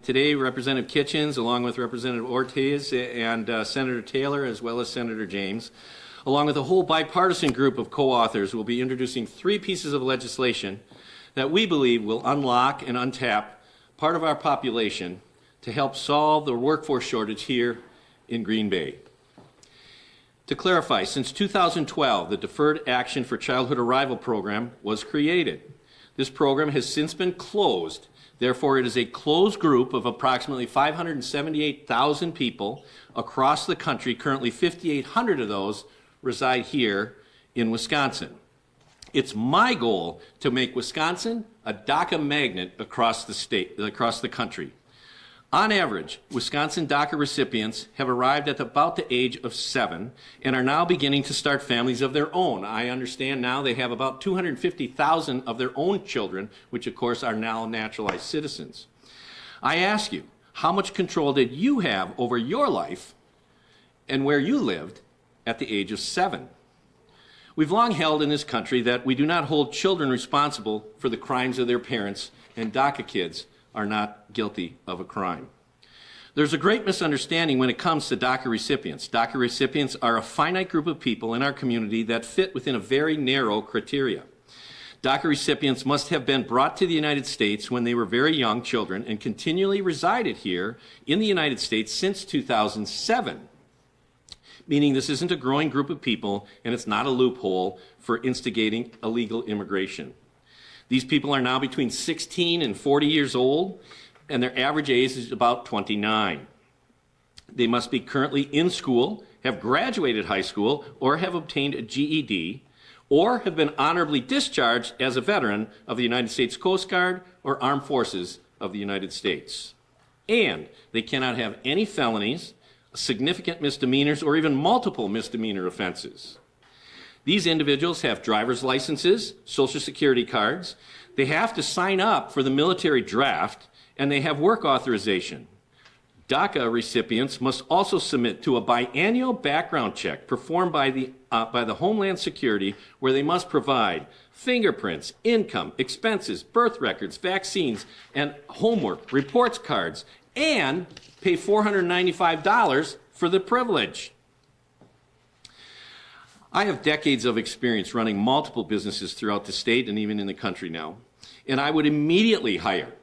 today, Representative Kitchens, along with Representative Ortiz and Senator Taylor, as well as Senator James, along with a whole bipartisan group of co-authors, will be introducing 3 pieces of legislation that we believe will unlock and untap part of our population to help solve the workforce shortage here in Green Bay. To clarify, since 2012, the Deferred Action for Childhood Arrival program was created. This program has since been closed. Therefore, it is a closed group of approximately 578,000 people across the country. Currently, 5,800 of those reside here in Wisconsin. It's my goal to make Wisconsin a DACA magnet across the country. On average, Wisconsin DACA recipients have arrived at about the age of 7 and are now beginning to start families of their own. I understand now they have about 250,000 of their own children, which of course are now naturalized citizens. I ask you, how much control did you have over your life and where you lived at the age of 7? We've long held in this country that we do not hold children responsible for the crimes of their parents, and DACA kids are not guilty of a crime. There's a great misunderstanding when it comes to DACA recipients. DACA recipients are a finite group of people in our community that fit within a very narrow criteria. DACA recipients must have been brought to the United States when they were very young children and continually resided here in the United States since 2007. Meaning this isn't a growing group of people and it's not a loophole for instigating illegal immigration. These people are now between 16 and 40 years old, and their average age is about 29. They must be currently in school, have graduated high school, or have obtained a GED, or have been honorably discharged as a veteran of the United States Coast Guard or Armed Forces of the United States. And they cannot have any felonies, significant misdemeanors, or even multiple misdemeanor offenses. These individuals have driver's licenses, Social Security cards, they have to sign up for the military draft, and they have work authorization. DACA recipients must also submit to a biannual background check performed by the Homeland Security, where they must provide fingerprints, income, expenses, birth records, vaccines, and homework, reports cards, and pay $495 for the privilege. I have decades of experience running multiple businesses throughout the state and even in the country now, and I would immediately hire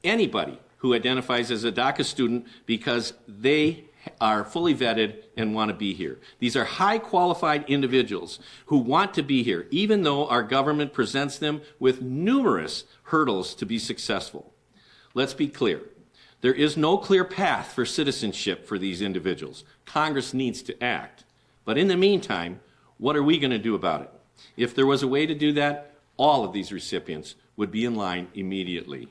anybody who identifies as a DACA student because they are fully vetted and want to be here. These are high qualified individuals who want to be here, even though our government presents them with numerous hurdles to be successful. Let's be clear. There is no clear path for citizenship for these individuals. Congress needs to act. But in the meantime, what are we going to do about it? If there was a way to do that, all of these recipients would be in line immediately.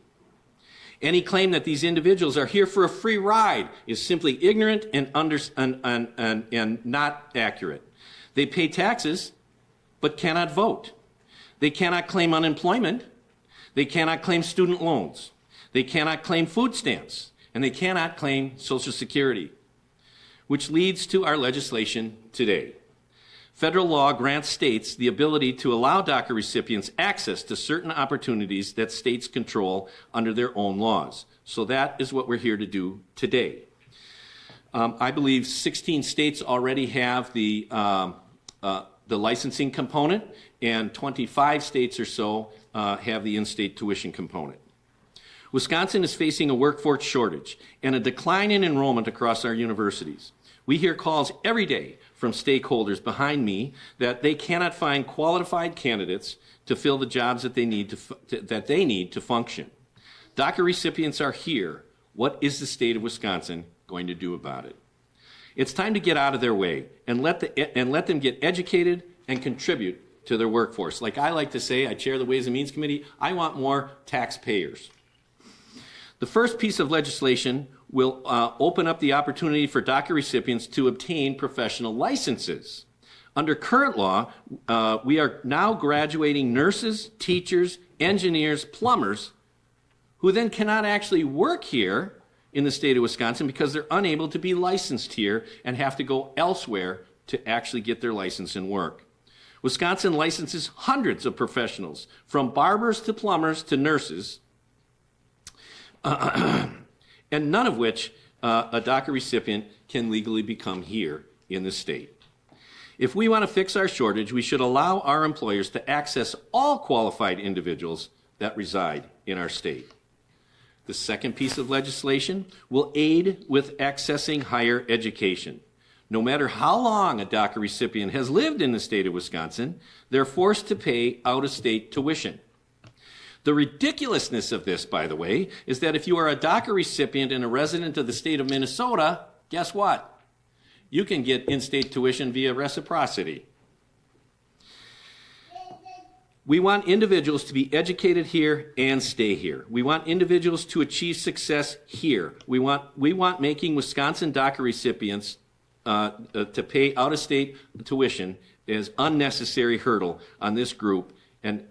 Any claim that these individuals are here for a free ride is simply ignorant and not accurate. They pay taxes, but cannot vote. They cannot claim unemployment. They cannot claim student loans. They cannot claim food stamps. And they cannot claim Social Security, which leads to our legislation today. Federal law grants states the ability to allow DACA recipients access to certain opportunities that states control under their own laws. So that is what we're here to do today. I believe 16 states already have the licensing component, and 25 states or so have the in-state tuition component. Wisconsin is facing a workforce shortage and a decline in enrollment across our universities. We hear calls every day from stakeholders behind me that they cannot find qualified candidates to fill the jobs that they need to function. DACA recipients are here. What is the state of Wisconsin going to do about it? It's time to get out of their way and let them get educated and contribute to their workforce. Like I like to say, I chair the Ways and Means Committee, I want more taxpayers. The first piece of legislation will open up the opportunity for DACA recipients to obtain professional licenses. Under current law, we are now graduating nurses, teachers, engineers, plumbers, who then cannot actually work here in the state of Wisconsin because they're unable to be licensed here and have to go elsewhere to actually get their license and work. Wisconsin licenses hundreds of professionals, from barbers to plumbers to nurses, and none of which a DACA recipient can legally become here in the state. If we want to fix our shortage, we should allow our employers to access all qualified individuals that reside in our state. The second piece of legislation will aid with accessing higher education. No matter how long a DACA recipient has lived in the state of Wisconsin, they're forced to pay out-of-state tuition. The ridiculousness of this, by the way, is that if you are a DACA recipient and a resident of the state of Minnesota, guess what? You can get in-state tuition via reciprocity. We want individuals to be educated here and stay here. We want individuals to achieve success here. We want making Wisconsin DACA recipients to pay out-of-state tuition as unnecessary hurdle on this group, and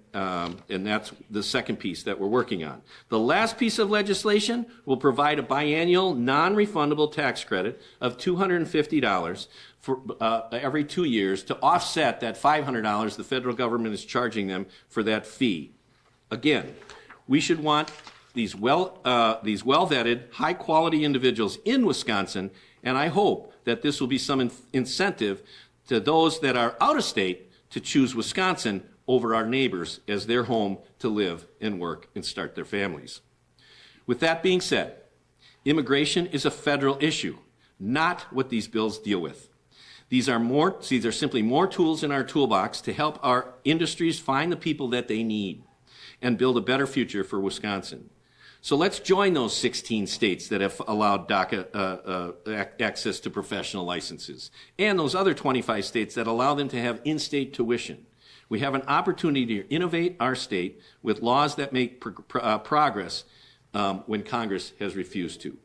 that's the second piece that we're working on. The last piece of legislation will provide a biannual non-refundable tax credit of $250 for every 2 years to offset that $500 the federal government is charging them for that fee. Again, we should want these well-vetted, high-quality individuals in Wisconsin, and I hope that this will be some incentive to those that are out of state to choose Wisconsin over our neighbors as their home to live and work and start their families. With that being said, immigration is a federal issue, not what these bills deal with. These are simply more tools in our toolbox to help our industries find the people that they need and build a better future for Wisconsin. So let's join those 16 states that have allowed DACA access to professional licenses, and those other 25 states that allow them to have in-state tuition. We have an opportunity to innovate our state with laws that make progress when Congress has refused to.